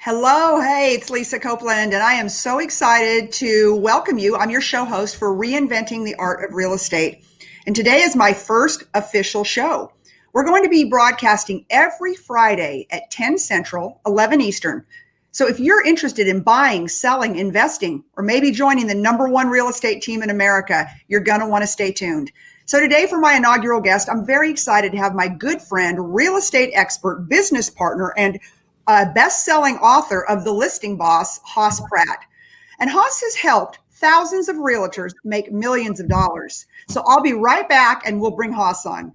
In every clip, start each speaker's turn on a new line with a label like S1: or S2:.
S1: Hello, hey, it's Lisa Copeland, and I am so excited to welcome you. I'm your show host for Reinventing the Art of Real Estate. And today is my first official show. We're going to be broadcasting every Friday at 10 Central, 11 Eastern. So if you're interested in buying, selling, investing, or maybe joining the number one real estate team in America, you're going to want to stay tuned. So today for my inaugural guest, I'm very excited to have my good friend, real estate expert, business partner, and best-selling author of The Listing Boss, Hoss Pratt. And Hoss has helped thousands of realtors make millions of dollars. So I'll be right back and we'll bring Hoss on.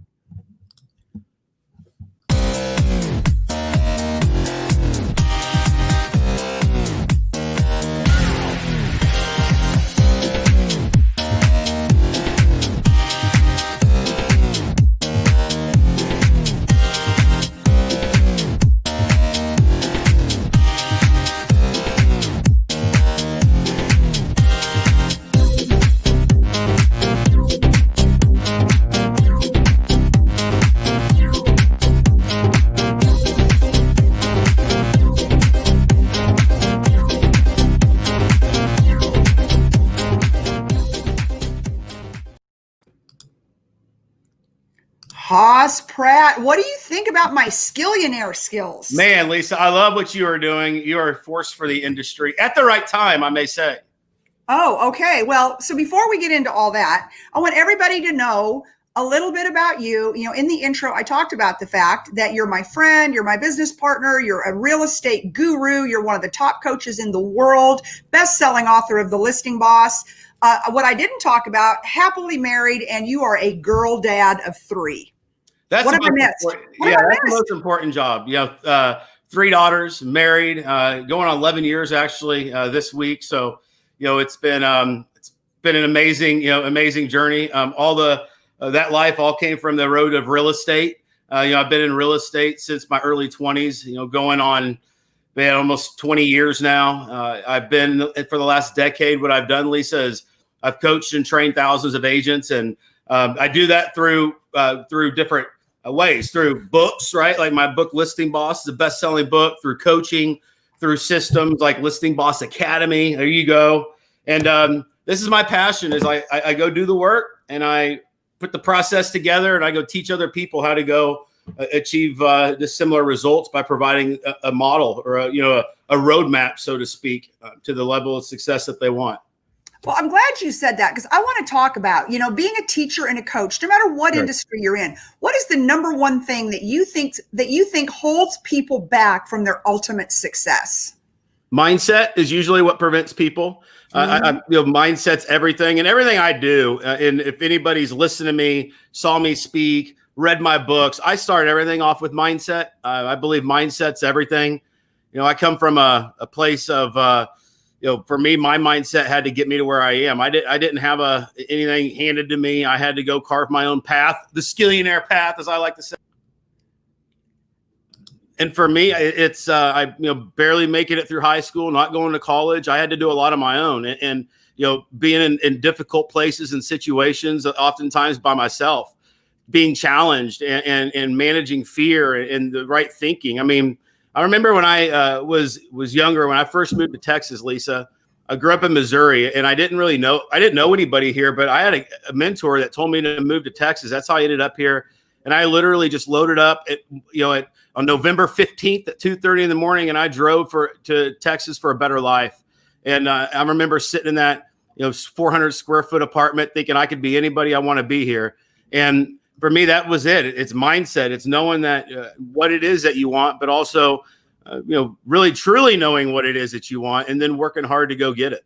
S1: Hoss Pratt, what do you think about my Skillionaire skills?
S2: Man, Lisa, I love what you are doing. You are a force for the industry at the right time, I may say.
S1: Oh, okay. Well, so before we get into all that, I want everybody to know a little bit about you. You know, in the intro, I talked about the fact that you're my friend, you're my business partner, you're a real estate guru, you're one of the top coaches in the world, best-selling author of The Listing Boss. What I didn't talk about, happily married, and you are a girl dad of 3.
S2: That's
S1: what have I missed?
S2: That's the most important job. You know, 3 daughters, married, going on 11 years actually this week. So, you know, it's been an amazing journey. All that life all came from the road of real estate. You know, I've been in real estate since my early 20s. You know, going on, man, almost 20 years now. I've been for the last decade. What I've done, Lisa, is I've coached and trained thousands of agents, and I do that through different ways, through books, right? Like my book, Listing Boss, is a best-selling book, through coaching, through systems like Listing Boss Academy. There you go. And this is my passion is I go do the work and I put the process together and I go teach other people how to go achieve the similar results by providing a model or a roadmap, so to speak, to the level of success that they want.
S1: Well, I'm glad you said that because I want to talk about, you know, being a teacher and a coach, no matter what
S2: Sure.
S1: industry you're in. What is the number one thing that you think holds people back from their ultimate success?
S2: Mindset is usually what prevents people. Mindset's everything, and everything I do. And if anybody's listened to me, saw me speak, read my books, I start everything off with mindset. I believe mindset's everything. You know, I come from a place of, for me, my mindset had to get me to where I am. I didn't have anything handed to me. I had to go carve my own path, the Skillionaire path, as I like to say. And for me, it's I barely making it through high school, not going to college. I had to do a lot of my own, and being in difficult places and situations, oftentimes by myself, being challenged and managing fear and the right thinking. I mean, I remember when I was younger, when I first moved to Texas, Lisa. I grew up in Missouri, and I didn't know anybody here, but I had a mentor that told me to move to Texas. That's how I ended up here. And I literally just loaded up on November 15th at 2:30 in the morning, and I drove to Texas for a better life. And I remember sitting in that 400 square foot apartment, thinking I could be anybody I want to be here. And for me, that was it. It's mindset. It's knowing that what it is that you want, but also really truly knowing what it is that you want, and then working hard to go get it.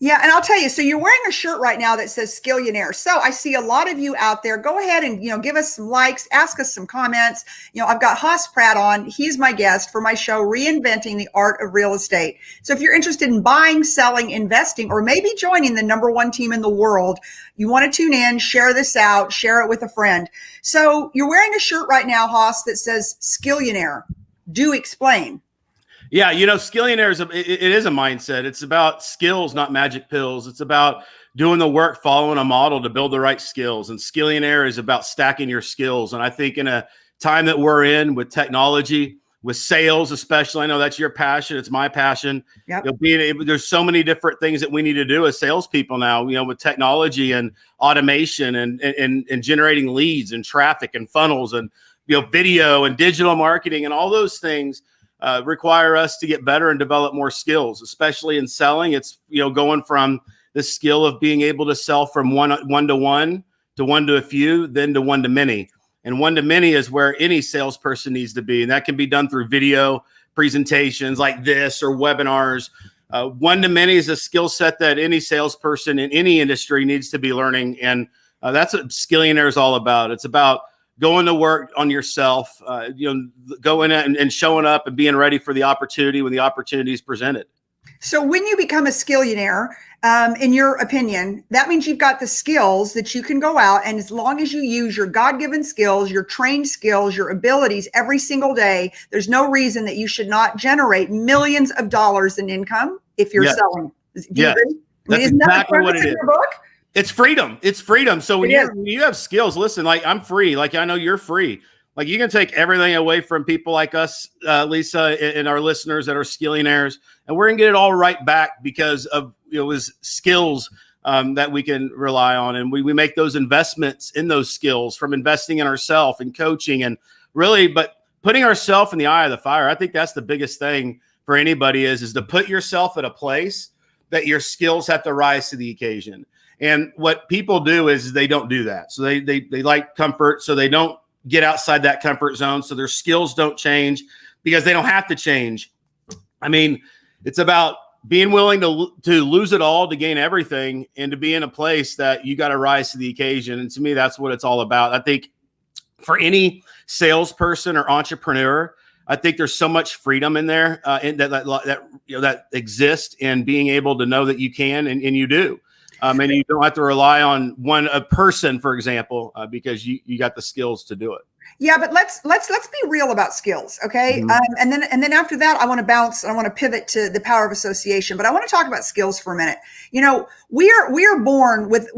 S1: Yeah, and I'll tell you, so you're wearing a shirt right now that says Skillionaire. So I see a lot of you out there. Go ahead and, give us some likes, ask us some comments. I've got Hoss Pratt on. He's my guest for my show, Reinventing the Art of Real Estate. So if you're interested in buying, selling, investing, or maybe joining the number one team in the world, you want to tune in, share this out, share it with a friend. So you're wearing a shirt right now, Hoss, that says Skillionaire. Do explain.
S2: Yeah, Skillionaire it is a mindset. It's about skills, not magic pills. It's about doing the work, following a model to build the right skills. And Skillionaire is about stacking your skills. And I think in a time that we're in with technology, with sales, especially. I know that's your passion. It's my passion.
S1: Yep.
S2: There's so many different things that we need to do as salespeople now, with technology and automation and generating leads and traffic and funnels and, video and digital marketing and all those things require us to get better and develop more skills, especially in selling. It's, going from the skill of being able to sell from one to one to one to a few, then to one to many. And one to many is where any salesperson needs to be. And that can be done through video presentations like this or webinars. One to many is a skill set that any salesperson in any industry needs to be learning. And that's what Skillionaire is all about. It's about going to work on yourself, going and showing up and being ready for the opportunity when the opportunity is presented.
S1: So when you become a Skillionaire, in your opinion, that means you've got the skills that you can go out, and as long as you use your God-given skills, your trained skills, your abilities every single day, there's no reason that you should not generate millions of dollars in income if you're selling.
S2: Yeah, that's exactly what it is.
S1: Book?
S2: It's freedom. It's freedom. So when you have skills, listen, like I'm free. Like I know you're free. Like you can take everything away from people like us, Lisa, and our listeners that are Skillionaires, and we're gonna get it all right back because of his skills that we can rely on, and we make those investments in those skills from investing in ourselves and coaching and really, but putting ourselves in the eye of the fire. I think that's the biggest thing for anybody is to put yourself at a place that your skills have to rise to the occasion. And what people do is they don't do that. So they like comfort, so they don't get outside that comfort zone. So their skills don't change because they don't have to change. I mean, it's about being willing to lose it all to gain everything and to be in a place that you got to rise to the occasion. And to me, that's what it's all about. I think for any salesperson or entrepreneur, I think there's so much freedom in there and that exists in being able to know that you can and you do. And you don't have to rely on a person, for example, because you got the skills to do it.
S1: Yeah, but let's be real about skills, okay? Mm-hmm. And then after that, I want to bounce. I want to pivot to the power of association, but I want to talk about skills for a minute. We are born with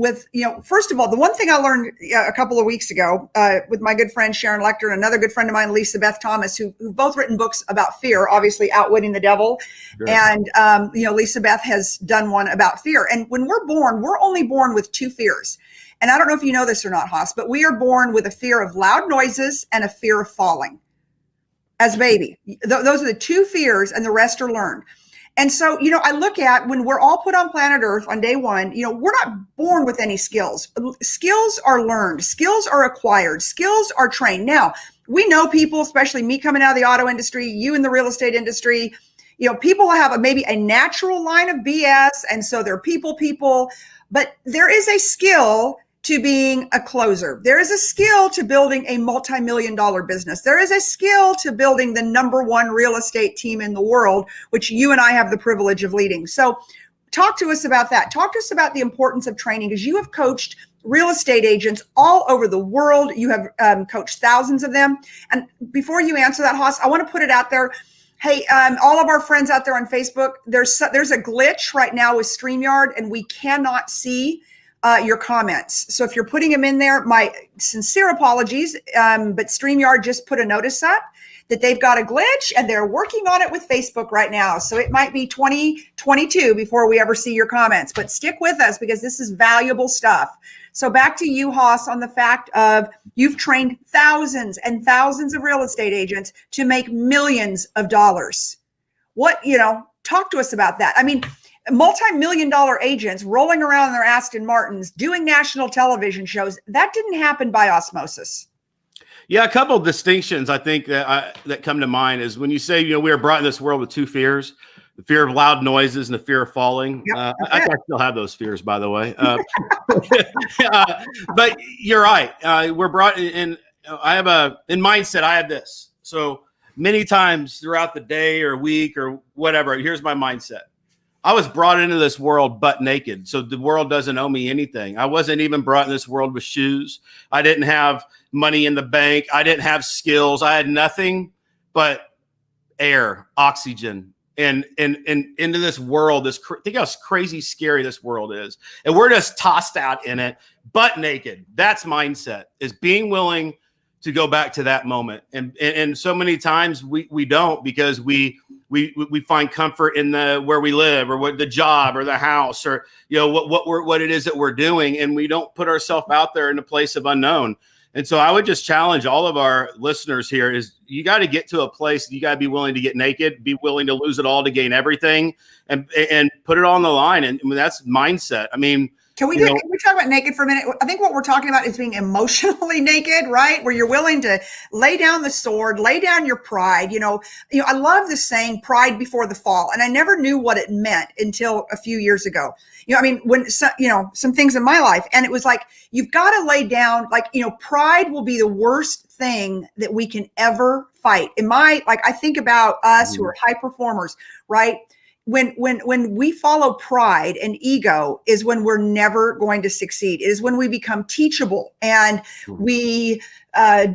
S1: first of all, the one thing I learned a couple of weeks ago with my good friend Sharon Lecter and another good friend of mine, Lisa Beth Thomas, who've both written books about fear, obviously Outwitting the Devil, sure. And Lisa Beth has done one about fear. And when we're born, we're only born with two fears. And I don't know if you know this or not, Hoss, but we are born with a fear of loud noises and a fear of falling as a baby. Those are the two fears, and the rest are learned. And so, I look at when we're all put on planet Earth on day one, we're not born with any skills. Skills are learned. Skills are acquired. Skills are trained. Now, we know people, especially me coming out of the auto industry, you in the real estate industry, people have maybe a natural line of BS. And so they're people, but there is a skill to being a closer. There is a skill to building a multi-million-dollar business. There is a skill to building the number one real estate team in the world, which you and I have the privilege of leading. So talk to us about that. Talk to us about the importance of training, because you have coached real estate agents all over the world. You have coached thousands of them. And before you answer that, Hoss, I want to put it out there. Hey, all of our friends out there on Facebook, there's a glitch right now with StreamYard, and we cannot see your comments. So if you're putting them in there, my sincere apologies. But StreamYard just put a notice up that they've got a glitch and they're working on it with Facebook right now. So it might be 2022 before we ever see your comments, but stick with us because this is valuable stuff. So back to you, Hoss, on the fact of you've trained thousands and thousands of real estate agents to make millions of dollars. Talk to us about that. I mean, multi-million-dollar agents rolling around in their Aston Martins, doing national television shows. That didn't happen by osmosis.
S2: Yeah, a couple of distinctions I think that come to mind is when you say, we are brought in this world with two fears, the fear of loud noises and the fear of falling. Yep, I still have those fears, by the way. But you're right. We're brought in. In mindset, I have this. So many times throughout the day or week or whatever, here's my mindset. I was brought into this world butt naked. So the world doesn't owe me anything. I wasn't even brought in this world with shoes. I didn't have money in the bank. I didn't have skills. I had nothing but air, oxygen, and into this world. Think how crazy scary this world is. And we're just tossed out in it, butt naked. That's mindset, is being willing to go back to that moment. And so many times we don't, because we find comfort in where we live, or what the job or the house, or, what it is that we're doing. And we don't put ourselves out there in a place of unknown. And so I would just challenge all of our listeners here is you got to get to a place, you got to be willing to get naked, be willing to lose it all to gain everything, and put it all on the line. And that's mindset. I mean,
S1: can we talk about naked for a minute? I think what we're talking about is being emotionally naked, right? Where you're willing to lay down the sword, lay down your pride. I love the saying "pride before the fall," and I never knew what it meant until a few years ago. When some things in my life, and it was like, you've got to lay down, pride will be the worst thing that we can ever fight. I think about us who are high performers, right? When we follow pride and ego is when we're never going to succeed. It is when we become teachable and we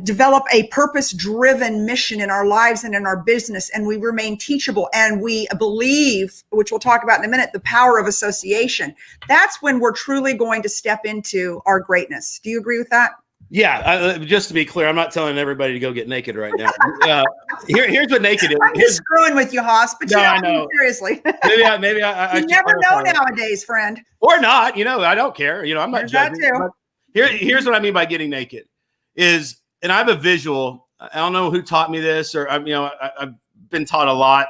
S1: develop a purpose-driven mission in our lives and in our business, and we remain teachable, and we believe, which we'll talk about in a minute, the power of association. That's when we're truly going to step into our greatness. Do you agree with that?
S2: Yeah, just to be clear, I'm not telling everybody to go get naked right now. Here's what naked is.
S1: I'm just screwing with you, Hoss, but
S2: I know.
S1: Seriously.
S2: Maybe I
S1: you never know nowadays, friend.
S2: Or not, I don't care. I'm not judging. Here's what I mean by getting naked is, and I have a visual. I don't know who taught me this, or I've been taught a lot,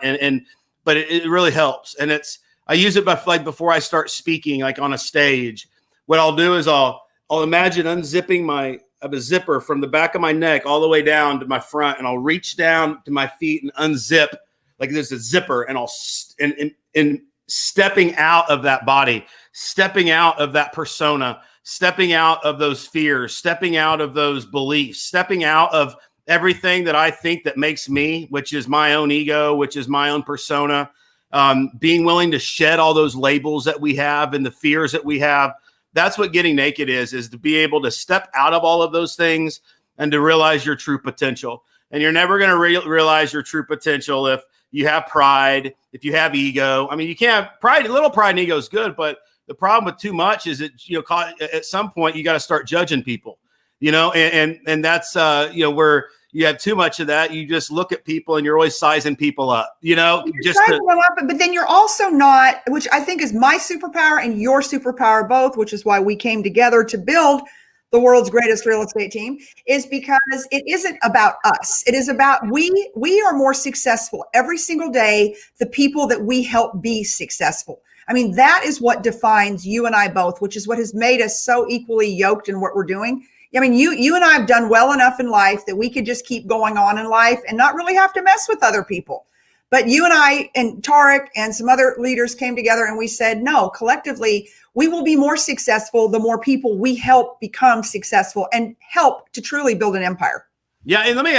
S2: but it really helps. And I use it before I start speaking, like on a stage. What I'll do is I'll imagine unzipping I have a zipper from the back of my neck all the way down to my front, and I'll reach down to my feet and unzip like there's a zipper, and I'll and stepping out of that body, stepping out of that persona, stepping out of those fears, stepping out of those beliefs, stepping out of everything that I think that makes me, which is my own ego, which is my own persona, being willing to shed all those labels that we have and the fears that we have. That's what getting naked is to be able to step out of all of those things and to realize your true potential. And you're never going to realize your true potential if you have pride, if you have ego. I mean, you can't have pride. A little pride and ego is good, but the problem with too much is that, at some point you got to start judging people, and that's, where you have too much of that. You just look at people and you're always sizing people up,
S1: but then you're also not, which I think is my superpower and your superpower both, which is why we came together to build the world's greatest real estate team, is because it isn't about us. It is about we are more successful every single day, the people that we help be successful. I mean, that is what defines you and I both, which is what has made us so equally yoked in what we're doing. I mean, you and I have done well enough in life that we could just keep going on in life and not really have to mess with other people. But you and I and Tarek and some other leaders came together and we said, no, collectively, we will be more successful the more people we help become successful and help to truly build an empire.
S2: Yeah. And let me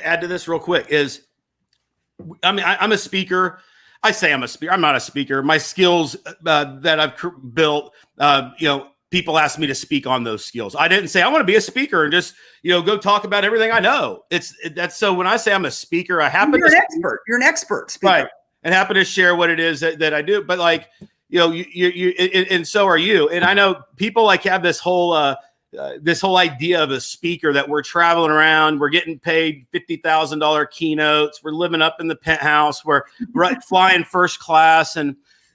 S2: add to this real quick I'm a speaker. I say I'm a speaker. I'm not a speaker. My skills that I've built, people ask me to speak on those skills. I didn't say I want to be a speaker and just, go talk about everything I know. That's so when I say I'm a speaker, I happen
S1: You're an expert speaker. Right.
S2: And happen to share what it is that I do. But you and so are you. And I know people have this whole idea of a speaker that we're traveling around, we're getting paid $50,000 keynotes, we're living up in the penthouse, we're flying first class.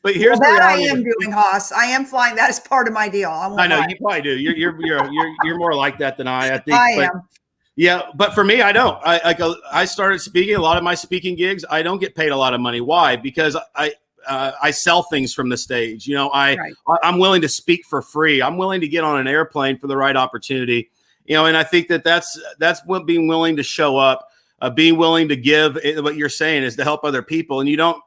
S2: But here's
S1: what I am doing, Hoss. I am flying. That is part of my deal.
S2: I know you probably do. You're more like that than I think.
S1: I am.
S2: Yeah, but for me, I don't. I started speaking. A lot of my speaking gigs, I don't get paid a lot of money. Why? Because I sell things from the stage. I'm willing to speak for free. I'm willing to get on an airplane for the right opportunity. And I think that's what being willing to show up, being willing to give. What you're saying is to help other people, and you don't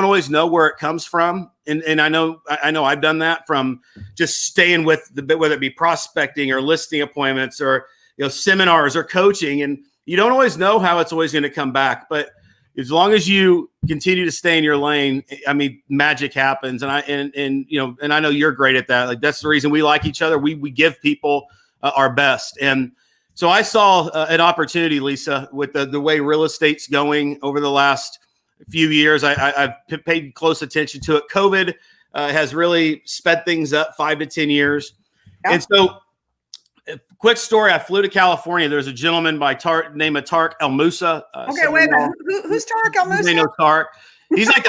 S2: always know where it comes from. And I know I've done that from just staying with whether it be prospecting or listing appointments or, seminars or coaching. And you don't always know how it's always going to come back. But as long as you continue to stay in your lane, I mean, magic happens. And I know you're great at that. That's the reason we like each other. We give people our best. And so I saw an opportunity, Lisa, with the way real estate's going over the last few years. I've paid close attention to it. COVID has really sped things up 5 to 10 years. Yeah. And so quick story. I flew to California. There's a gentleman named Tarek El Musa.
S1: Okay, wait a minute. Who's Tarek El Musa?
S2: You know Tarek. He's like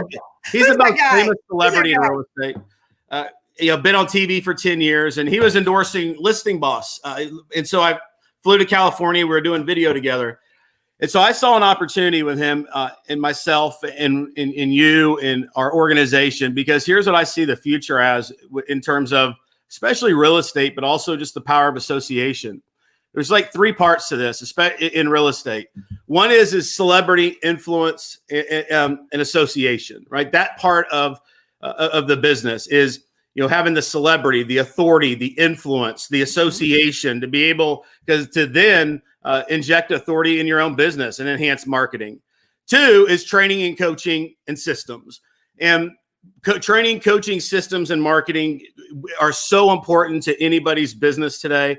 S2: he's the most famous celebrity in real estate. Been on TV for 10 years, and he was endorsing Listing Boss. And so I flew to California. We were doing video together. And so I saw an opportunity with him and myself and you and our organization, because here's what I see the future as in terms of especially real estate, but also just the power of association. There's like three parts to this, especially in real estate. One is celebrity influence and association, right? That part of the business is, having the celebrity, the authority, the influence, the association to be able, to then inject authority in your own business and enhance marketing. Two is training and coaching and systems. And training, coaching, systems, and marketing are so important to anybody's business today.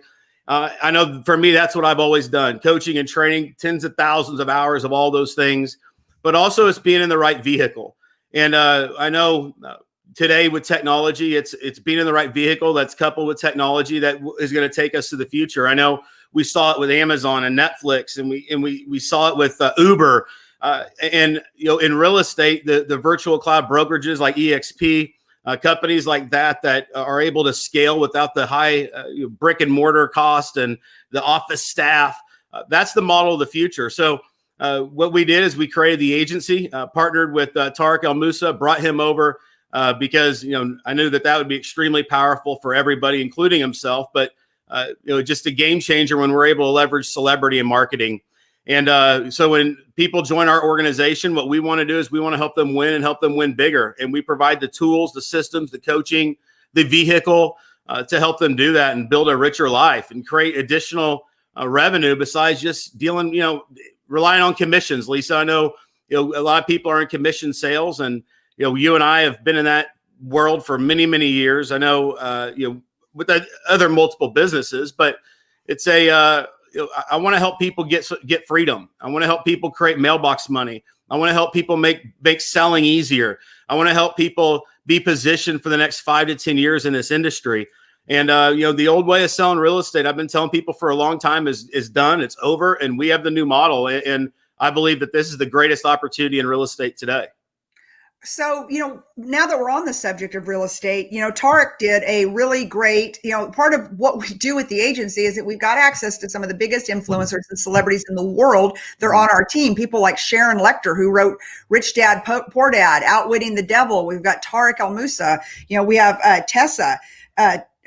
S2: I know for me, that's what I've always done. Coaching and training, tens of thousands of hours of all those things, but also it's being in the right vehicle. And I know today with technology, it's being in the right vehicle that's coupled with technology that is going to take us to the future. I know we saw it with Amazon and Netflix, and we saw it with Uber, and in real estate, the virtual cloud brokerages like EXP, companies like that are able to scale without the high brick and mortar cost and the office staff. That's the model of the future. So what we did is we created the agency, partnered with Tarek El Musa, brought him over. Because I knew that would be extremely powerful for everybody, including himself. But just a game changer when we're able to leverage celebrity and marketing. And so when people join our organization, what we want to do is we want to help them win and help them win bigger. And we provide the tools, the systems, the coaching, the vehicle to help them do that and build a richer life and create additional revenue besides just dealing, relying on commissions. Lisa, I know a lot of people are in commission sales, and you and I have been in that world for many, many years. I know, with the other multiple businesses, but it's I want to help people get freedom. I want to help people create mailbox money. I want to help people make selling easier. I want to help people be positioned for the next 5 to 10 years in this industry. And, the old way of selling real estate, I've been telling people for a long time is done. It's over. And we have the new model. And I believe that this is the greatest opportunity in real estate today.
S1: So, now that we're on the subject of real estate, Tarek did a really great, part of what we do with the agency is that we've got access to some of the biggest influencers and celebrities in the world. They're on our team. People like Sharon Lechter, who wrote Rich Dad, Poor Dad, Outwitting the Devil. We've got Tarek El Musa. We have Tessa,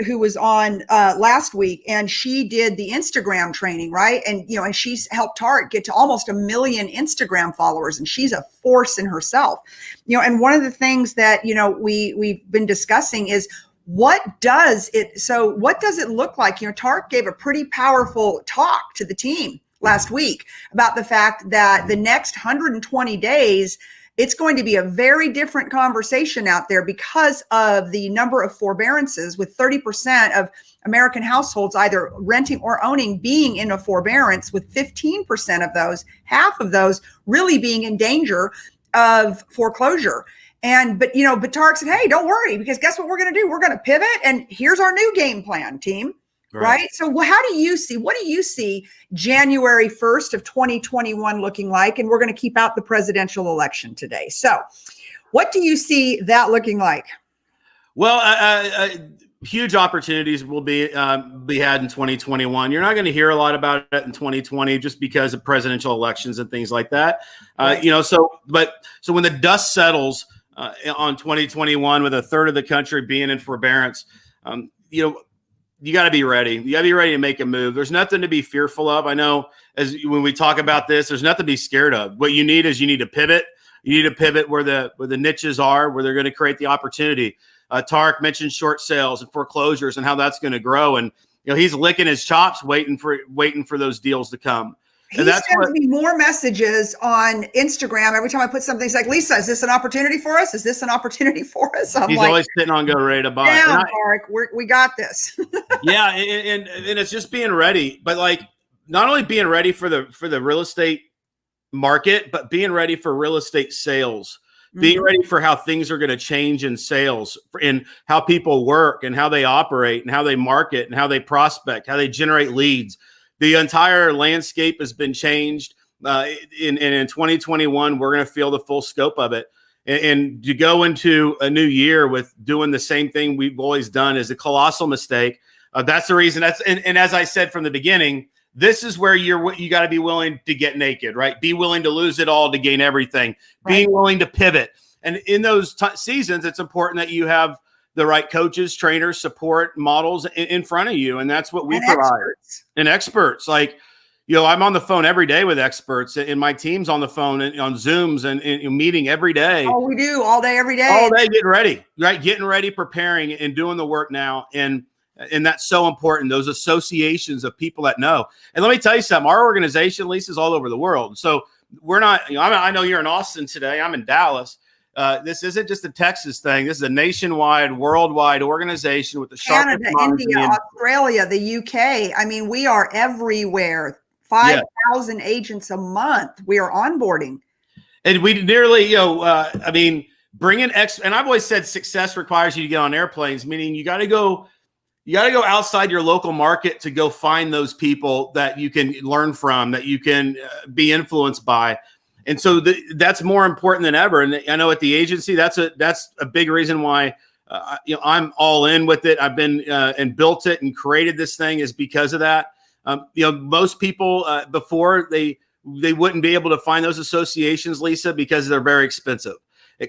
S1: who was on last week, and she did the Instagram training, right? And and she's helped Tarek get to almost 1 million Instagram followers, and she's a force in herself. And one of the things that we've been discussing is what does it look like? Tarek gave a pretty powerful talk to the team last week about the fact that the next 120 days it's going to be a very different conversation out there because of the number of forbearances, with 30% of American households either renting or owning being in a forbearance, with 15% of those, half of those really being in danger of foreclosure. But Tarek said, hey, don't worry, because guess what we're going to do? We're going to pivot, and here's our new game plan, team. Right. So what do you see January 1st of 2021 looking like? And we're going to keep out the presidential election today. So what do you see that looking like?
S2: Well, huge opportunities will be had in 2021. You're not going to hear a lot about it in 2020 just because of presidential elections and things like that. Right. So when the dust settles on 2021 with a third of the country being in forbearance, you got to be ready. You got to be ready to make a move. There's nothing to be fearful of. I know when we talk about this, there's nothing to be scared of. What you need is to pivot. You need to pivot where the niches are, where they're going to create the opportunity. Tarek mentioned short sales and foreclosures and how that's going to grow. And, he's licking his chops waiting for those deals to come.
S1: He sends me more messages on Instagram every time I put something. He's like, Lisa, is this an opportunity for us? Is this an opportunity for us?
S2: He's always sitting on go ready to buy.
S1: Down, Tarek, we got this.
S2: Yeah, and it's just being ready, but not only being ready for the real estate market, but being ready for real estate sales. being ready for how things are going to change in sales, in how people work and how they operate and how they market and how they prospect, how they generate leads. The entire landscape has been changed. In 2021, we're going to feel the full scope of it. And to go into a new year with doing the same thing we've always done is a colossal mistake. That's the reason. And as I said from the beginning, this is where you got to be willing to get naked, right? Be willing to lose it all to gain everything. Right. Being willing to pivot. And in those seasons, it's important that you have the right coaches, trainers, support, models in front of you. And that's what we provide. And experts. Like, I'm on the phone every day with experts, and my team's on the phone and on Zooms and meeting every day.
S1: Oh, we do all day, every day.
S2: All day, getting ready, right? Getting ready, preparing, and doing the work now. And that's so important. Those associations of people that know. And let me tell you something. Our organization, Lisa, is all over the world. So we're not. I know you're in Austin today. I'm in Dallas. This isn't just a Texas thing. This is a nationwide, worldwide organization with the
S1: Canada, India, Australia, the UK. I mean, we are everywhere. 5,000 agents a month we are onboarding.
S2: And we nearly, bringing and I've always said success requires you to get on airplanes, meaning you got to go outside your local market to go find those people that you can learn from, that you can be influenced by. And so that's more important than ever. And I know at the agency, that's a big reason why I'm all in with it. I've been and built it and created this thing is because of that. Most people before they wouldn't be able to find those associations, Lisa, because they're very expensive.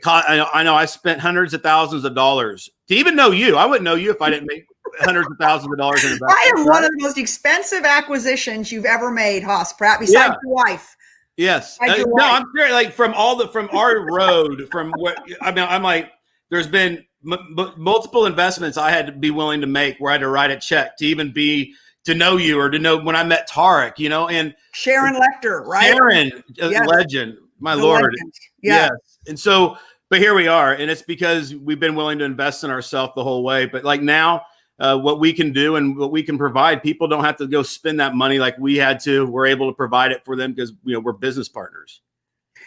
S2: I know I spent hundreds of thousands of dollars to even know you. I wouldn't know you if I didn't make hundreds of thousands of dollars in investment.
S1: I am one of the most expensive acquisitions you've ever made, Hoss Pratt, besides your wife.
S2: Yes. No, I'm serious. Like from our road, from what I'm like, there's been multiple investments I had to be willing to make where I had to write a check to even be to know you or to know when I met Tarek, and
S1: Sharon Lecter, right?
S2: Sharon, yes. Legend, my Lord. Legend. Yes. And so, but here we are. And it's because we've been willing to invest in ourselves the whole way. But like now, what we can do and what we can provide, people don't have to go spend that money like we had to. We're able to provide it for them because, we're business partners.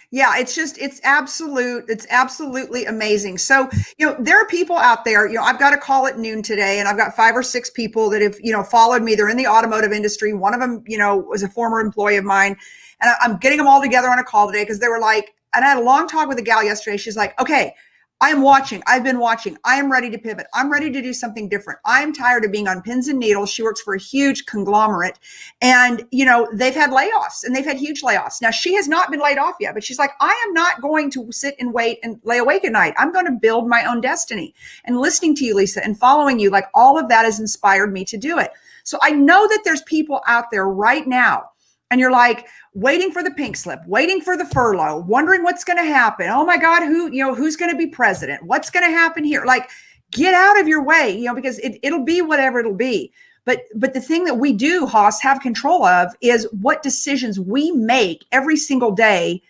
S1: Yeah, it's absolutely amazing. So, there are people out there, I've got a call at noon today and I've got 5 or 6 people that have, followed me. They're in the automotive industry. One of them, was a former employee of mine, and I'm getting them all together on a call today because they were like, and I had a long talk with a gal yesterday. She's like, okay, I'm watching. I've been watching. I am ready to pivot. I'm ready to do something different. I'm tired of being on pins and needles. She works for a huge conglomerate and, they've had layoffs and they've had huge layoffs. Now she has not been laid off yet, but she's like, I am not going to sit and wait and lay awake at night. I'm going to build my own destiny. And listening to you, Lisa, and following you, like all of that has inspired me to do it. So I know that there's people out there right now and you're like waiting for the pink slip, waiting for the furlough, wondering what's going to happen. Oh my God, who's going to be president? What's going to happen here? Like, get out of your way, because it'll be whatever it'll be. But the thing that we do, Hoss, have control of is what decisions we make every single day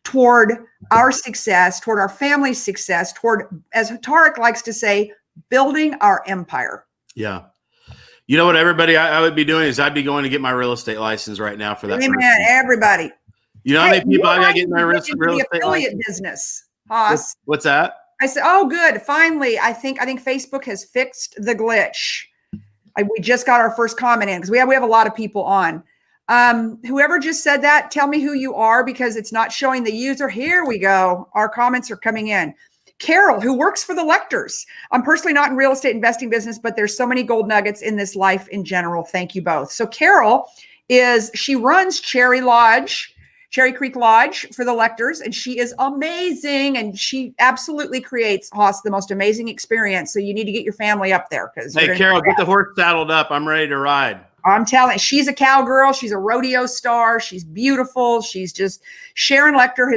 S1: toward our success, toward our family's success, toward, as Tarek likes to say, building our empire.
S2: Yeah. You know what, everybody, I would be doing is I'd be going to get my real estate license right now for that.
S1: Amen, everybody.
S2: How many people I got getting my real estate
S1: affiliate
S2: license?
S1: Business, Hoss.
S2: What's that?
S1: I said, oh, good. Finally, I think Facebook has fixed the glitch. We just got our first comment in because we have a lot of people on. Whoever just said that, tell me who you are because it's not showing the user. Here we go. Our comments are coming in. Carol, who works for the Lecters. I'm personally not in real estate investing business, but there's so many gold nuggets in this life in general. Thank you both. So Carol she runs Cherry Creek Lodge for the Lecters, and she is amazing. And she absolutely creates, Hoss, the most amazing experience. So you need to get your family up there.
S2: Hey, Carol, get the horse saddled up. I'm ready to ride.
S1: I'm telling you, she's a cowgirl. She's a rodeo star. She's beautiful. She's just, Sharon Lecter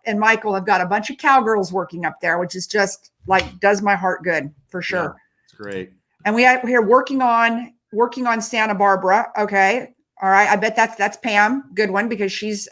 S1: and Michael have got a bunch of cowgirls working up there, which is just like, does my heart good for sure.
S2: Yeah, it's great.
S1: And we're here working on Santa Barbara. Okay. All right. I bet that's Pam. Good one, because she's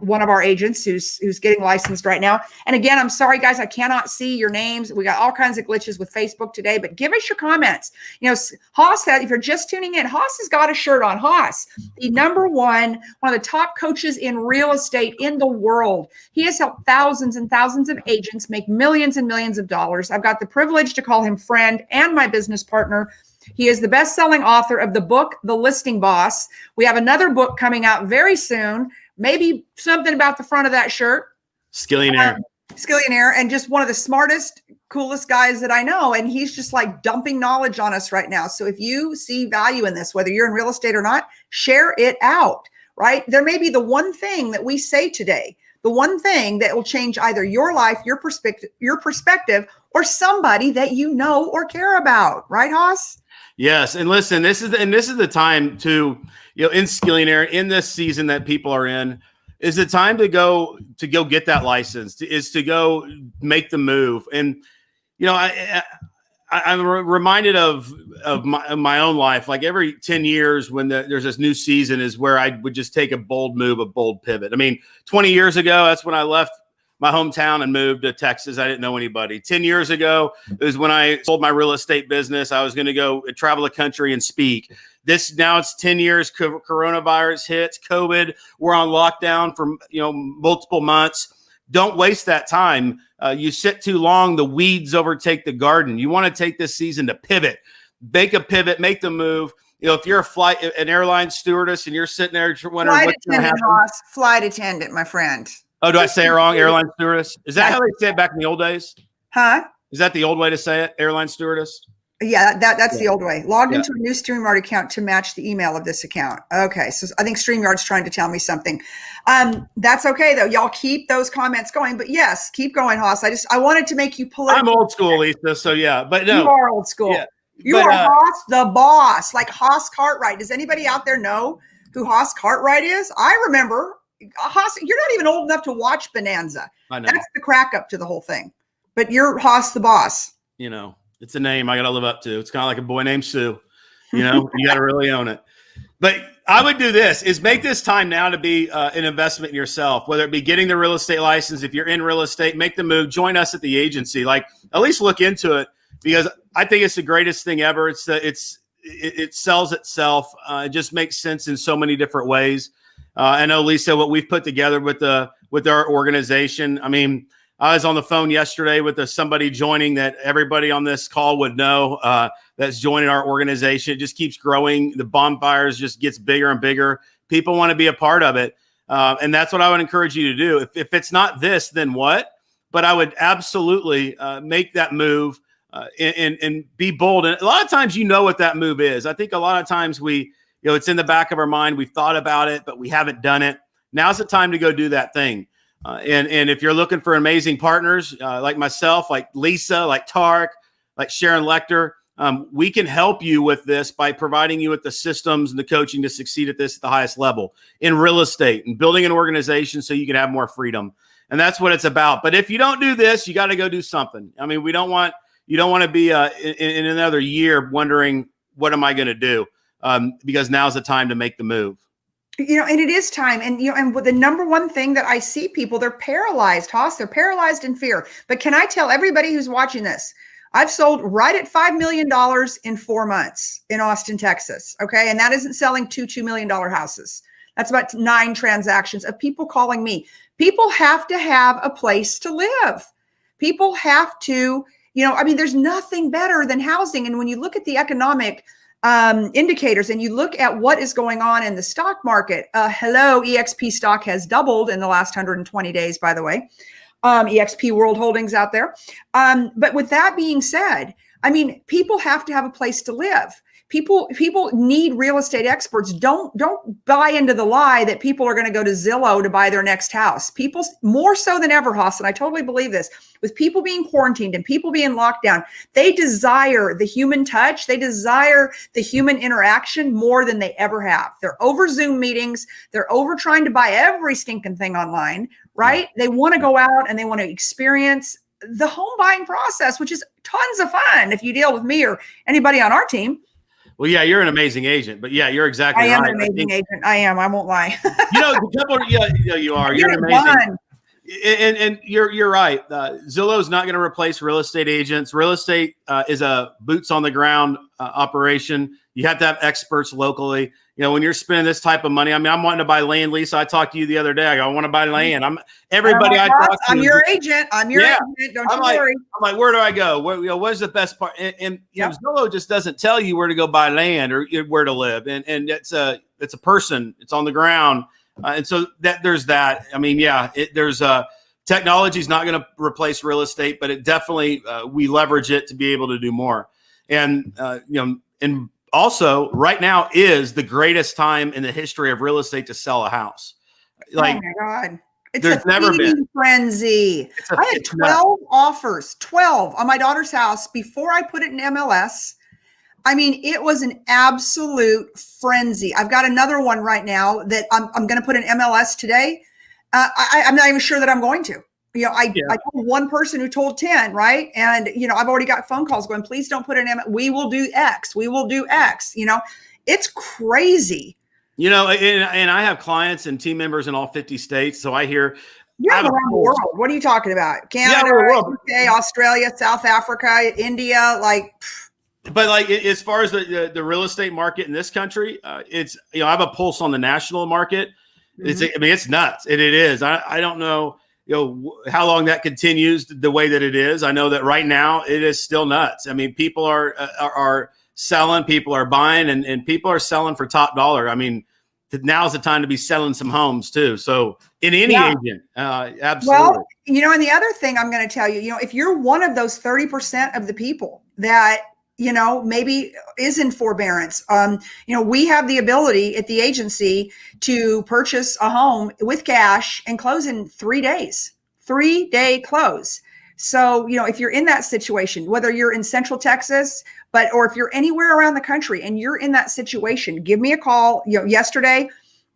S1: one of our agents who's getting licensed right now. And again, I'm sorry, guys, I cannot see your names. We got all kinds of glitches with Facebook today, but give us your comments. You know, Hoss said, if you're just tuning in, Hoss has got a shirt on. Hoss, the one of the top coaches in real estate in the world. He has helped thousands and thousands of agents make millions and millions of dollars. I've got the privilege to call him friend and my business partner. He is the best-selling author of the book, The Listing Boss. We have another book coming out very soon. Maybe something about the front of that shirt.
S2: Skillionaire.
S1: Skillionaire, and just one of the smartest, coolest guys that I know. And he's just like dumping knowledge on us right now. So if you see value in this, whether you're in real estate or not, share it out, right? There may be the one thing that we say today, the one thing that will change either your life, your perspective, or somebody that you know or care about, right, Hoss?
S2: Yes, and listen, this is the time to, in Skillionaire, in this season that people are in, is the time to go get that license, is to go make the move. And I'm reminded of my own life. Like every 10 years, when there's this new season, is where I would just take a bold move, a bold pivot. I mean, 20 years ago, that's when I left my hometown and moved to Texas. I didn't know anybody. 10 years ago, it was when I sold my real estate business. I was going to go travel the country and speak. Now it's 10 years. Coronavirus hits, COVID. We're on lockdown for multiple months. Don't waste that time. You sit too long, the weeds overtake the garden. You want to take this season to pivot, make a pivot, make the move. If you're an airline stewardess and you're sitting there wondering what's going to happen.
S1: Flight attendant, my friend.
S2: Oh, do I say it wrong? Airline stewardess? Is that how they say it back in the old days?
S1: Huh?
S2: Is that the old way to say it? Airline stewardess?
S1: Yeah, that's the old way. Logged into a new StreamYard account to match the email of this account. Okay, so I think StreamYard's trying to tell me something. That's okay though. Y'all keep those comments going. But yes, keep going, Hoss. I wanted to make you political.
S2: I'm old school, Lisa. So yeah, but no,
S1: you are old school. Yeah, you are Hoss the boss, like Hoss Cartwright. Does anybody out there know who Hoss Cartwright is? I remember. Hoss, you're not even old enough to watch Bonanza.
S2: I know.
S1: That's the crack up to the whole thing. But you're Hoss the boss.
S2: It's a name I got to live up to. It's kind of like a boy named Sue. You got to really own it. But I would do this, is make this time now to be an investment in yourself, whether it be getting the real estate license. If you're in real estate, make the move, join us at the agency, like at least look into it, because I think it's the greatest thing ever. It sells itself. It just makes sense in so many different ways. I know, Lisa, what we've put together with our organization. I mean, I was on the phone yesterday with somebody joining that everybody on this call would know that's joining our organization. It just keeps growing. The bonfires just gets bigger and bigger. People want to be a part of it. And that's what I would encourage you to do. If it's not this, then what? But I would absolutely make that move and be bold. And a lot of times what that move is. I think a lot of times it's in the back of our mind. We've thought about it, but we haven't done it. Now's the time to go do that thing. And if you're looking for amazing partners like myself, like Lisa, like Tarek, like Sharon Lecter, we can help you with this by providing you with the systems and the coaching to succeed at this at the highest level in real estate and building an organization so you can have more freedom. And that's what it's about. But if you don't do this, you got to go do something. I mean, you don't want to be in another year wondering, what am I going to do? Because now's the time to make the move.
S1: And it is time. And, and the number one thing that I see people, they're paralyzed, Hoss, they're paralyzed in fear. But can I tell everybody who's watching this, I've sold right at $5 million in 4 months in Austin, Texas. Okay. And that isn't selling $2 million houses. That's about 9 transactions of people calling me. People have to have a place to live. People have to, there's nothing better than housing. And when you look at the economic indicators and you look at what is going on in the stock market, EXP stock has doubled in the last 120 days, by the way, EXP World Holdings out there. But with that being said, people have to have a place to live. People need real estate experts. Don't buy into the lie that people are going to go to Zillow to buy their next house. People, more so than ever, Hoss, and I totally believe this, with people being quarantined and people being locked down, they desire the human touch. They desire the human interaction more than they ever have. They're over Zoom meetings. They're over trying to buy every stinking thing online, right? They want to go out and they want to experience the home buying process, which is tons of fun if you deal with me or anybody on our team.
S2: Well, yeah, you're an amazing agent, but yeah, you're exactly
S1: I am
S2: right.
S1: an amazing agent. I am. I won't lie.
S2: The couple, you are.
S1: Get
S2: You're
S1: it
S2: an amazing.
S1: done.
S2: And you're right. Zillow is not going to replace real estate agents. Real estate is a boots on the ground operation. You have to have experts locally. When you're spending this type of money, I mean, I'm wanting to buy land, Lisa. I talked to you the other day. I want to buy land. Everybody I talk to.
S1: I'm your agent. I'm your agent. Don't you worry.
S2: I'm like, where do I go? What's the best part? And Zillow just doesn't tell you where to go buy land or where to live. And it's a person. It's on the ground. And so there's that. I mean, there's technology is not going to replace real estate, but it definitely we leverage it to be able to do more. And and also right now is the greatest time in the history of real estate to sell a house. Like,
S1: oh my God. It's
S2: there's never been
S1: frenzy. I had 12 offers, 12 on my daughter's house before I put it in MLS. I mean, it was an absolute frenzy. I've got another one right now that I'm going to put in MLS today. I'm not even sure that I'm going to. I told one person who told 10, right? And, I've already got phone calls going, please don't put in MLS. We will do X. We will do X. It's crazy.
S2: And I have clients and team members in all 50 states. So I hear
S1: around the world. What are you talking about? Canada, UK, Australia, South Africa, India,
S2: But as far as the real estate market in this country, it's, I have a pulse on the national market. Mm-hmm. It's nuts. It is. I don't know, how long that continues the way that it is. I know that right now it is still nuts. I mean, people are selling, people are buying, and people are selling for top dollar. I mean, now's the time to be selling some homes too. So in any agent, absolutely.
S1: Well, and the other thing I'm going to tell you, if you're one of those 30% of the people that, maybe is in forbearance. We have the ability at the agency to purchase a home with cash and close in 3 days, 3-day close. So, if you're in that situation, whether you're in Central Texas, or if you're anywhere around the country and you're in that situation, give me a call. Yesterday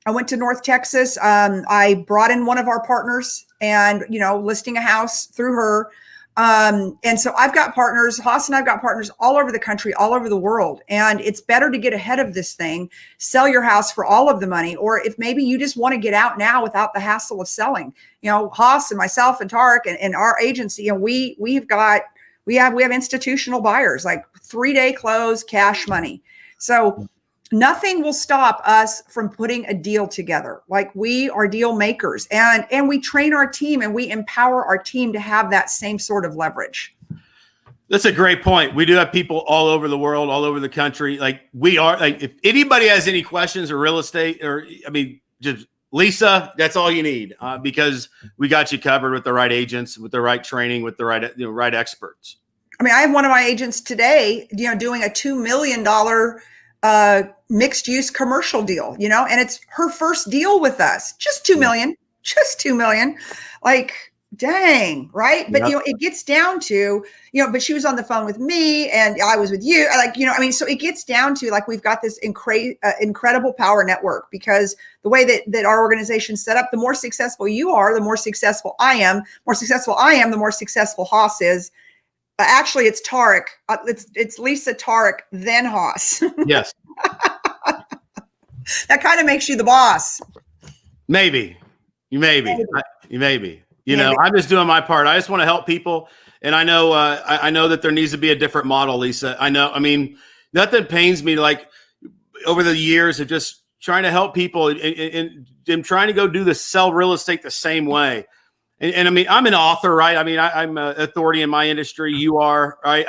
S1: I went to North Texas. I brought in one of our partners and, listing a house through her. And so I've got partners, Hoss and I've got partners all over the country, all over the world. And it's better to get ahead of this thing, sell your house for all of the money. Or if maybe you just want to get out now without the hassle of selling, Hoss and myself and Tarek and our agency, we have institutional buyers, like 3-day close, cash money. So nothing will stop us from putting a deal together. Like, we are deal makers, and we train our team and we empower our team to have that same sort of leverage.
S2: That's a great point. We do have people all over the world, all over the country. Like, we are, like, if anybody has any questions or real estate, just Lisa, that's all you need, because we got you covered with the right agents, with the right training, with the right experts. I
S1: mean, I have one of my agents today, doing a $2 million mixed use commercial deal, and it's her first deal with us. Just 2 million, like, dang. Right. But, it gets down to, but she was on the phone with me and I was with you. So it gets down to, like, we've got this incredible power network, because the way that our organization's set up, the more successful you are, the more successful I am, the more successful Hoss is. Actually, it's Tarek. It's Lisa, Tarek, then Hoss.
S2: Yes.
S1: That kind of makes you the boss.
S2: Maybe. I'm just doing my part. I just want to help people. And I know that there needs to be a different model, Lisa. Nothing pains me like over the years of just trying to help people and trying to go do the sell real estate the same way. And I'm an author, right? I'm an authority in my industry. You are, right?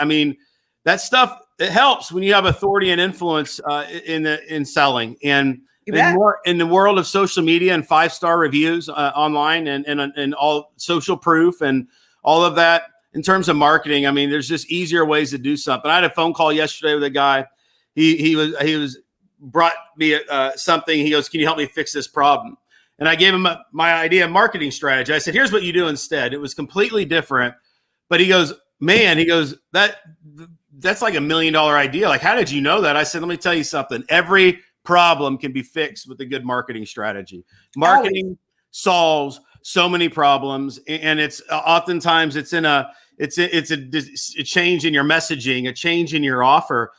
S2: That stuff, it helps when you have authority and influence in selling. And in the world of social media and 5-star reviews online and all social proof and all of that, in terms of marketing, there's just easier ways to do something. I had a phone call yesterday with a guy. He was brought me something. He goes, "Can you help me fix this problem?" And I gave him my idea of marketing strategy. I said, "Here's what you do instead." It was completely different. But he goes, that's like $1 million idea. Like, how did you know that? I said, let me tell you something. Every problem can be fixed with a good marketing strategy. Marketing solves so many problems. And it's oftentimes it's a change in your messaging, a change in your offer.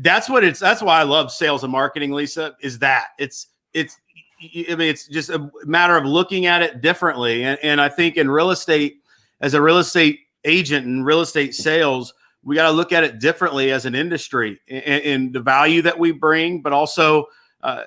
S2: that's why I love sales and marketing, Lisa, is that it's just a matter of looking at it differently. And I think in real estate, as a real estate agent and real estate sales, we got to look at it differently as an industry in the value that we bring, but also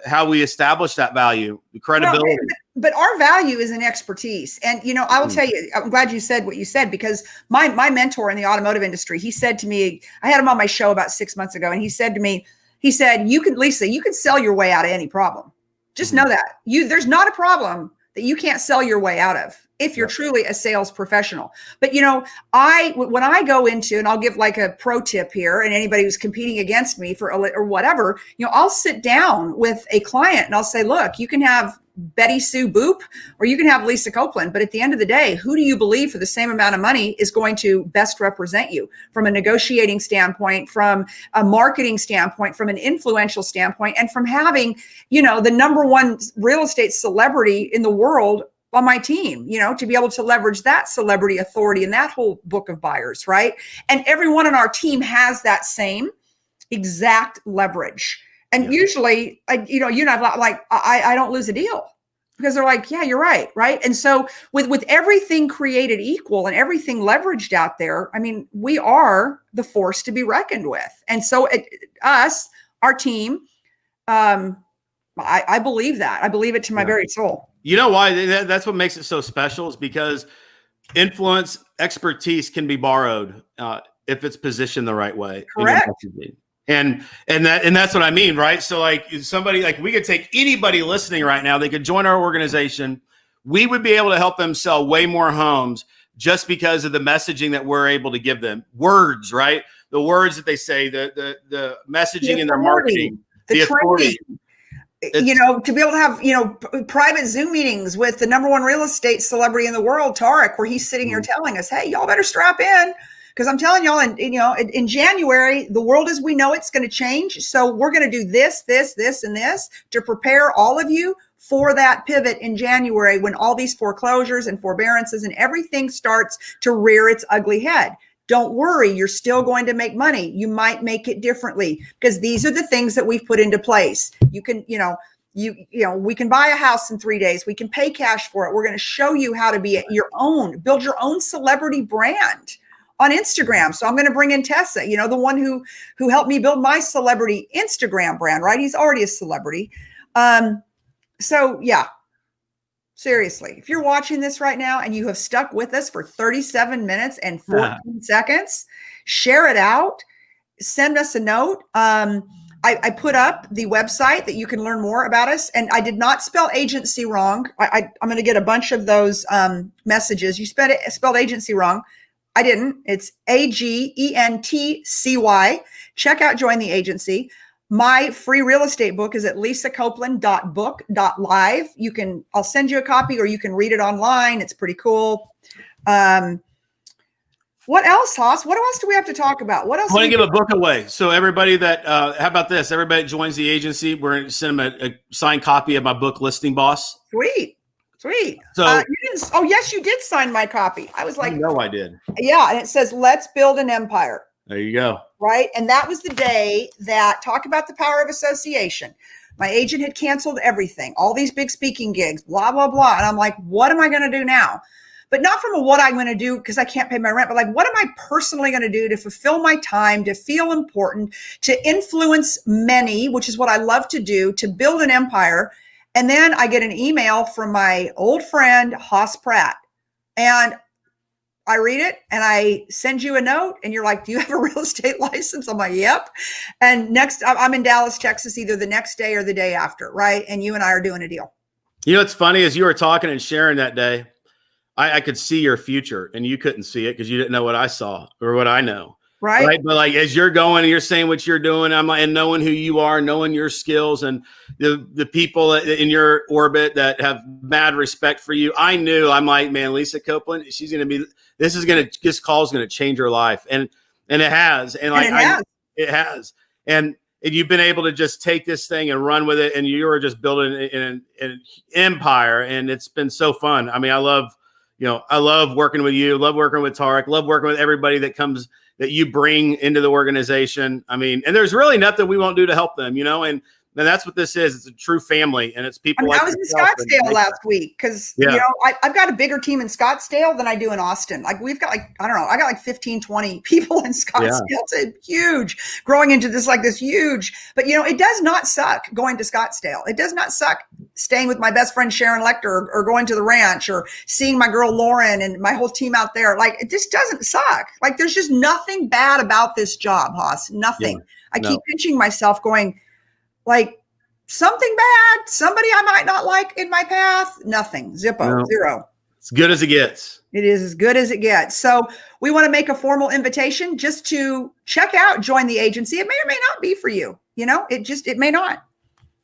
S2: how we establish that value, the credibility.
S1: Well, but our value is in expertise. And, I will tell you, I'm glad you said what you said, because my mentor in the automotive industry, he said to me, I had him on my show about 6 months ago. And he said to me, Lisa, you can sell your way out of any problem. Just know that there's not a problem that you can't sell your way out of if you're truly a sales professional. But, when I go into, and I'll give like a pro tip here, and anybody who's competing against me or whatever, I'll sit down with a client and I'll say, look, you can have Betty Sue Boop, or you can have Lisa Copeland. But at the end of the day, who do you believe for the same amount of money is going to best represent you from a negotiating standpoint, from a marketing standpoint, from an influential standpoint, and from having, the number one real estate celebrity in the world on my team, to be able to leverage that celebrity authority and that whole book of buyers, right? And everyone on our team has that same exact leverage. And usually, I don't lose a deal, because they're like, yeah, you're right. Right. And so with everything created equal and everything leveraged out there, I mean, we are the force to be reckoned with. And so our team, I believe that. I believe it to my very soul.
S2: You know why? That's what makes it so special, is because influence, expertise can be borrowed if it's positioned the right way.
S1: Correct.
S2: And that's what I mean, right? So like somebody, like we could take anybody listening right now, they could join our organization. We would be able to help them sell way more homes just because of the messaging that we're able to give them. Words, right? The words that they say, the messaging in their marketing, the authority.
S1: To be able to have, private Zoom meetings with the number one real estate celebrity in the world, Tarek, where he's sitting here telling us, hey, y'all better strap in. Because I'm telling y'all, in January, the world as we know it's going to change. So we're going to do this, and this to prepare all of you for that pivot in January, when all these foreclosures and forbearances and everything starts to rear its ugly head. Don't worry, you're still going to make money. You might make it differently, because these are the things that we've put into place. You can, we can buy a house in 3 days. We can pay cash for it. We're going to show you how to build your own celebrity brand on Instagram. So I'm going to bring in Tessa, the one who helped me build my celebrity Instagram brand, right? He's already a celebrity. So yeah, seriously, if you're watching this right now and you have stuck with us for 37 minutes and 14 seconds, share it out, send us a note. I put up the website that you can learn more about us. And I did not spell agency wrong. I'm going to get a bunch of those messages. You spelled agency wrong. I didn't. It's AGENTCY. Check out Join the Agency. My free real estate book is at lisacopeland.book.live. I'll send you a copy, or you can read it online. It's pretty cool. What else, Hoss? What else do we have to talk about? What else?
S2: I want to give a book away. So everybody that, how about this? Everybody that joins the agency, we're going to send them a signed copy of my book, Listing Boss.
S1: Sweet. So, yes, you did sign my copy. I was like,
S2: no, I did.
S1: Yeah. And it says, let's build an empire.
S2: There you go.
S1: Right. And that was the day that, talk about the power of association. My agent had canceled everything, all these big speaking gigs, blah, blah, blah. And I'm like, what am I going to do now? But not from what I'm going to do because I can't pay my rent, but like, what am I personally going to do to fulfill my time, to feel important, to influence many, which is what I love to do, to build an empire. And then I get an email from my old friend, Hoss Pratt. And I read it and I send you a note and you're like, do you have a real estate license? I'm like, yep. And next, I'm in Dallas, Texas, either the next day or the day after, right? And you and I are doing a deal.
S2: It's funny, as you were talking and sharing that day, I could see your future and you couldn't see it because you didn't know what I saw or what I know. Right. But like, as you're going and you're saying what you're doing, I'm like, and knowing who you are, knowing your skills and the people in your orbit that have mad respect for you. I'm like, man, Lisa Copeland, this call is going to change her life. And it has. And like, it has. And you've been able to just take this thing and run with it. And you're just building an empire. And it's been so fun. I mean, I love working with you, love working with Tarek, love working with everybody that comes that you bring into the organization. I mean, and there's really nothing we won't do to help them, and that's what this is. It's a true family, and it's people like
S1: I was in
S2: yourself
S1: Scottsdale last week because, I've got a bigger team in Scottsdale than I do in Austin. Like we've got I got like 15, 20 people in Scottsdale. Yeah. It's huge, growing into this huge, but it does not suck going to Scottsdale. It does not suck staying with my best friend, Sharon Lecter, or going to the ranch or seeing my girl, Lauren, and my whole team out there. Like it just doesn't suck. Like there's just nothing bad about this job, Hoss. Nothing. Yeah, I keep pinching myself going, like something bad, somebody I might not like in my path, nothing, zippo, zero.
S2: It's good as it gets.
S1: It is as good as it gets. So we want to make a formal invitation just to check out, join the agency. It may or may not be for you. It may not.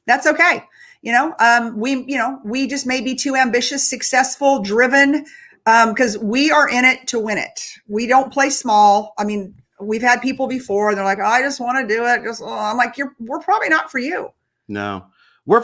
S1: That's okay. We just may be too ambitious, successful, driven, because we are in it to win it. We don't play small. I mean, we've had people before. They're like, oh, I just want to do it. I'm like, we're probably not for you.
S2: No, we're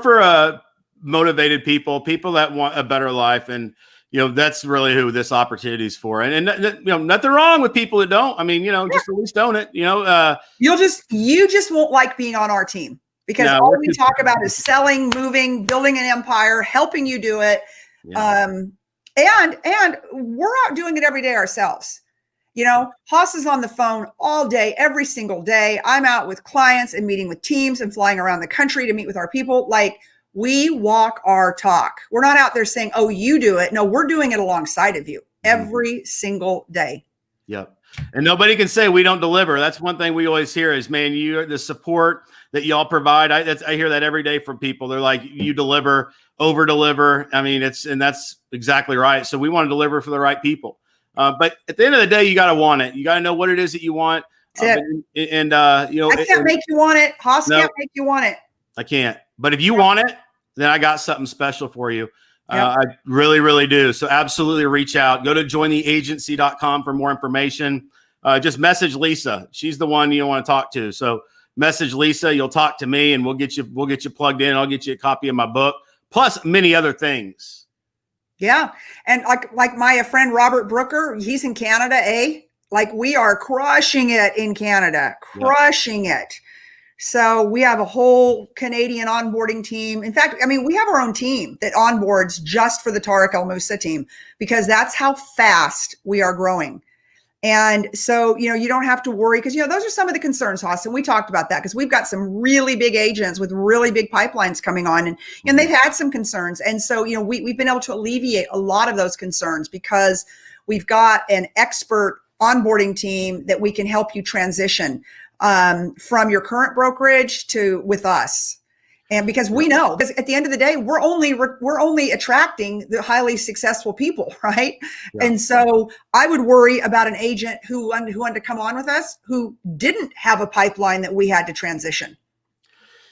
S2: for motivated people that want a better life. And, that's really who this opportunity is for. And nothing wrong with people that don't. I mean, just at least own it,
S1: you just won't like being on our team because all we talk about is selling, moving, building an empire, helping you do it. Yeah. And we're out doing it every day ourselves. Hoss is on the phone all day, every single day. I'm out with clients and meeting with teams and flying around the country to meet with our people. Like we walk our talk. We're not out there saying, oh, you do it. No, we're doing it alongside of you every single day.
S2: Yep. And nobody can say we don't deliver. That's one thing we always hear is, man, the support that y'all provide. I hear that every day from people. They're like, you deliver, over deliver. I mean, and that's exactly right. So we want to deliver for the right people. But at the end of the day, you got to want it. You got to know what it is that you want.
S1: I can't make you want it. Hoss can't make you want it.
S2: I can't. But if you want it, then I got something special for you. I really, really do. So absolutely reach out. Go to jointheagency.com for more information. Just message Lisa. She's the one you want to talk to. So message Lisa. You'll talk to me, and we'll get you plugged in. I'll get you a copy of my book, plus many other things.
S1: Yeah. And like my friend Robert Brooker, he's in Canada, Like we are crushing it in Canada, crushing it. So we have a whole Canadian onboarding team. In fact, I mean, we have our own team that onboards just for the Tarek El Moussa team, because that's how fast we are growing. And so, you don't have to worry because, those are some of the concerns, Hoss. And we talked about that because we've got some really big agents with really big pipelines coming on and they've had some concerns. And so, we've been able to alleviate a lot of those concerns because we've got an expert onboarding team that we can help you transition from your current brokerage with us. And because we know, because at the end of the day, we're only attracting the highly successful people, right? Yeah. And so I would worry about an agent who wanted to come on with us who didn't have a pipeline that we had to transition.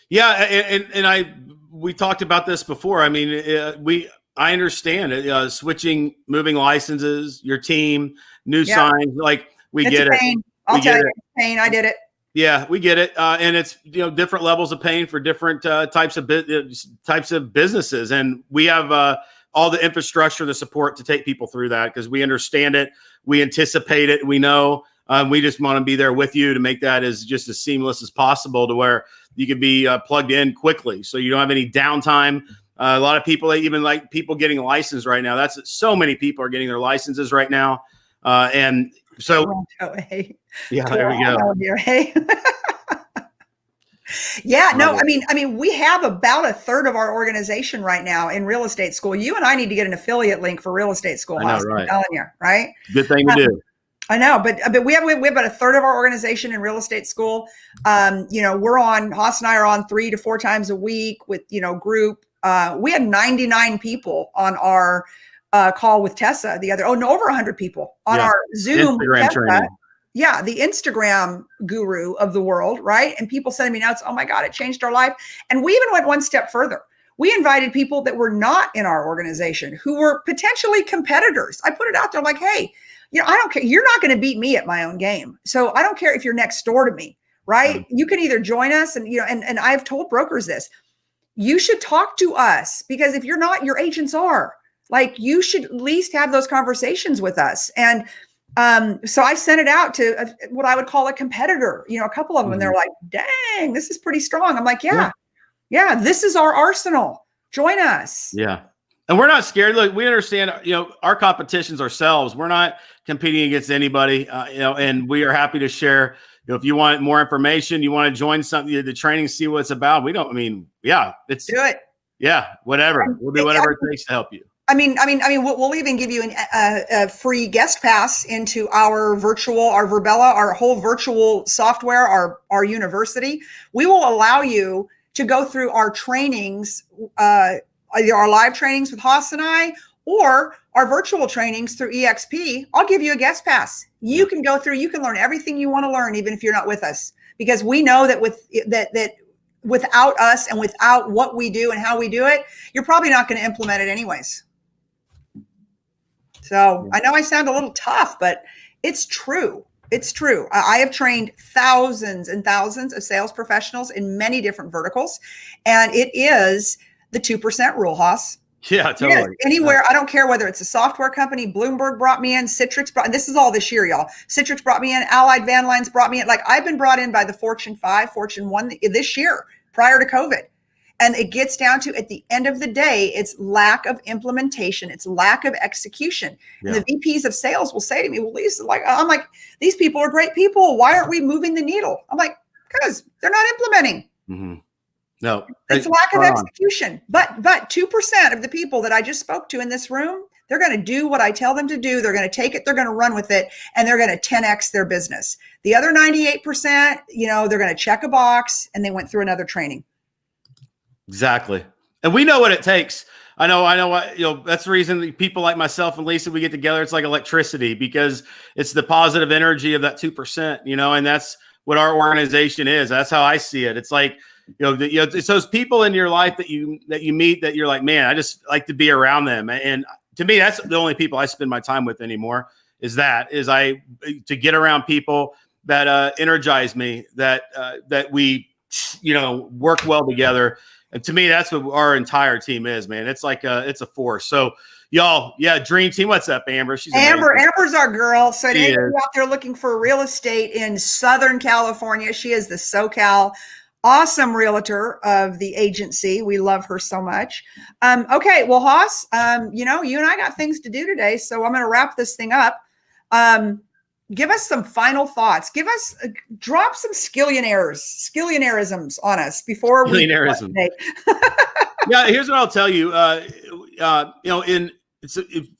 S2: Yeah, and we talked about this before. I mean, I understand it. Switching, moving licenses, your team, new signs, like we get it.
S1: Pain. I'll tell you, it's pain. I did it.
S2: Yeah, we get it, and it's different levels of pain for different types of businesses, and we have all the infrastructure, the support to take people through that because we understand it, we anticipate it, we know. We just want to be there with you to make that as seamless as possible, to where you can be plugged in quickly, so you don't have any downtime. A lot of people, even like people getting licensed right now. That's so many people are getting their licenses right now, and so. Yeah, there we go.
S1: Here, hey. Yeah, no, I mean, we have about a third of our organization right now in real estate school. You and I need to get an affiliate link for real estate school.
S2: I know, right?
S1: I'm telling you, right?
S2: Good thing to do.
S1: I know, but we have about a third of our organization in real estate school. Hoss and I are on 3 to 4 times a week with group. We had 99 people on our call with Tessa over 100 people on our Zoom.
S2: Instagram training.
S1: Yeah, the Instagram guru of the world, right? And people sending me notes, oh my God, it changed our life. And we even went one step further. We invited people that were not in our organization, who were potentially competitors. I put it out there like, hey, I don't care. You're not going to beat me at my own game. So I don't care if you're next door to me, right? Mm-hmm. You can either join us and I've told brokers this, you should talk to us, because if you're not, your agents are. Like, you should at least have those conversations with us. And So I sent it out to what I would call a competitor, a couple of them, and they're like, dang, this is pretty strong. I'm like, yeah, this is our arsenal. Join us.
S2: Yeah. And we're not scared. Look, we understand, our competition's ourselves. We're not competing against anybody, and we are happy to share. If you want more information, you want to join something, the training, see what it's about. Do it. Yeah, whatever. We'll do whatever it takes to help you.
S1: We'll even give you a free guest pass into our Verbella, our whole virtual software, our university. We will allow you to go through our trainings, either our live trainings with Hoss and I, or our virtual trainings through EXP. I'll give you a guest pass. You can go through, you can learn everything you want to learn, even if you're not with us, because we know that without us and without what we do and how we do it, you're probably not going to implement it anyways. So I know I sound a little tough, but it's true. It's true. I have trained thousands and thousands of sales professionals in many different verticals, and it is the 2% rule, Hoss.
S2: Yeah, totally.
S1: Anywhere, I don't care whether it's a software company, Bloomberg brought me in, Citrix brought, and this is all this year, y'all. Citrix brought me in, Allied Van Lines brought me in. Like, I've been brought in by the Fortune 5, Fortune 1 this year, prior to COVID. And it gets down to, at the end of the day, it's lack of implementation. It's lack of execution. Yeah. And the VPs of sales will say to me, well, Lisa, I'm like, these people are great people. Why aren't we moving the needle? I'm like, because they're not implementing.
S2: Mm-hmm. No,
S1: it's lack of execution. But 2% of the people that I just spoke to in this room, they're going to do what I tell them to do. They're going to take it. They're going to run with it, and they're going to 10x their business. The other 98%, they're going to check a box, and they went through another training.
S2: Exactly. And we know what it takes. I know what, that's the reason that people like myself and Lisa, we get together. It's like electricity, because it's the positive energy of that 2%, and that's what our organization is. That's how I see it. It's like, it's those people in your life that you meet that you're like, man, I just like to be around them. And to me, that's the only people I spend my time with anymore, is to get around people that energize me, that we, work well together. And to me, that's what our entire team is, man. It's like it's a force. So y'all, dream team. What's up, Amber? She's amazing.
S1: Amber's our girl. So today you're out there looking for real estate in Southern California. She is the SoCal awesome realtor of the agency. We love her so much. Okay, well, Hoss, you and I got things to do today, so I'm going to wrap this thing up. Give us some final thoughts. Drop some skillionaireisms on us before we.
S2: Skillionaireism. Yeah, here's what I'll tell you.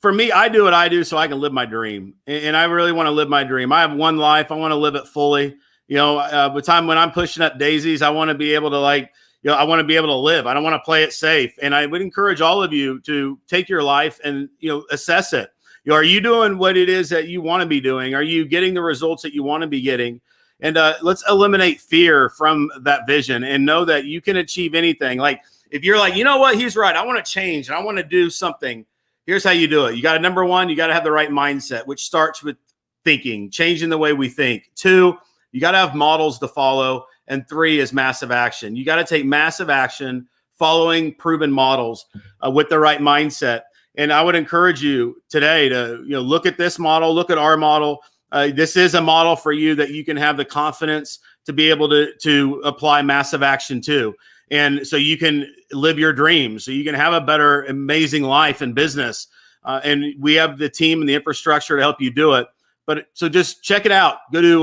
S2: For me, I do what I do so I can live my dream, and I really want to live my dream. I have one life. I want to live it fully. By the time when I'm pushing up daisies, I want to be able to I want to be able to live. I don't want to play it safe. And I would encourage all of you to take your life and, assess it. Are you doing what it is that you want to be doing? Are you getting the results that you want to be getting? And let's eliminate fear from that vision and know that you can achieve anything. Like, if you're like, you know what, he's right, I want to change and I want to do something. Here's how you do it. You got to, number one, you got to have the right mindset, which starts with thinking, changing the way we think. 2, you got to have models to follow. And 3 is massive action. You got to take massive action following proven models with the right mindset. And I would encourage you today to, look at this model, look at our model. This is a model for you that you can have the confidence to be able to apply massive action to. And so you can live your dreams, so you can have a better, amazing life and business. And we have the team and the infrastructure to help you do it. But so just check it out. Go to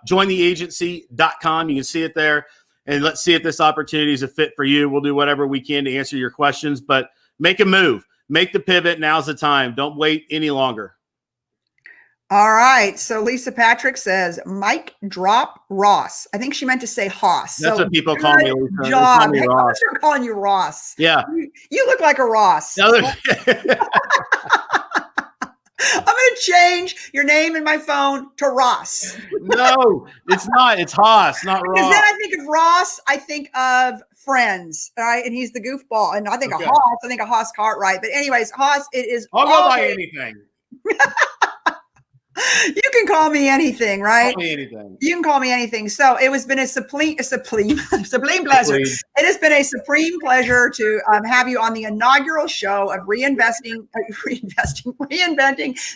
S2: jointheagency.com. You can see it there. And let's see if this opportunity is a fit for you. We'll do whatever we can to answer your questions. But make a move. Make the pivot. Now's the time. Don't wait any longer.
S1: All right. So Lisa Patrick says, Mike drop Ross. I think she meant to say Hoss.
S2: That's what people call me.
S1: Good job. Hey, I'm calling you Ross.
S2: Yeah.
S1: You look like a Ross. I'm going to change your name in my phone to Ross.
S2: No, it's not. It's Hoss, not Ross.
S1: Because then I think of Ross, I think of Friends, all right? And he's the goofball. And I think of Hoss, I think of Hoss Cartwright. But anyways, Hoss, it is.
S2: I'll go by anything.
S1: You can call me anything, right?
S2: Call me anything.
S1: You can call me anything. So it has been a supreme pleasure. It has been a supreme pleasure to have you on the inaugural show of Reinventing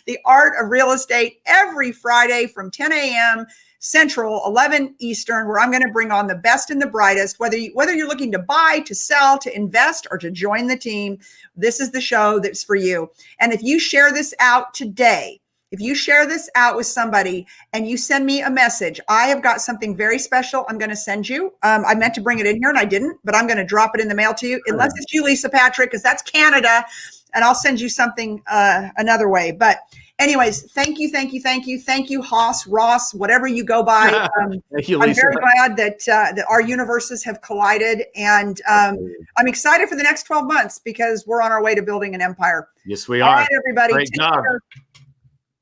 S1: the Art of Real Estate every Friday from 10 a.m. Central, 11 Eastern, where I'm going to bring on the best and the brightest, whether you're looking to buy, to sell, to invest, or to join the team. This is the show that's for you. And if you share this out today, if you share this out with somebody and you send me a message, I have got something very special I'm going to send you. I meant to bring it in here and I didn't, but I'm going to drop it in the mail to you, unless it's you, Lisa Patrick, because that's Canada, and I'll send you something another way. But anyways, thank you, Hoss, Ross, whatever you go by.
S2: Thank you, Lisa.
S1: I'm very glad that our universes have collided, and I'm excited for the next 12 months because we're on our way to building an empire.
S2: Yes, we are.
S1: All right, everybody.
S2: Great job.
S1: Care.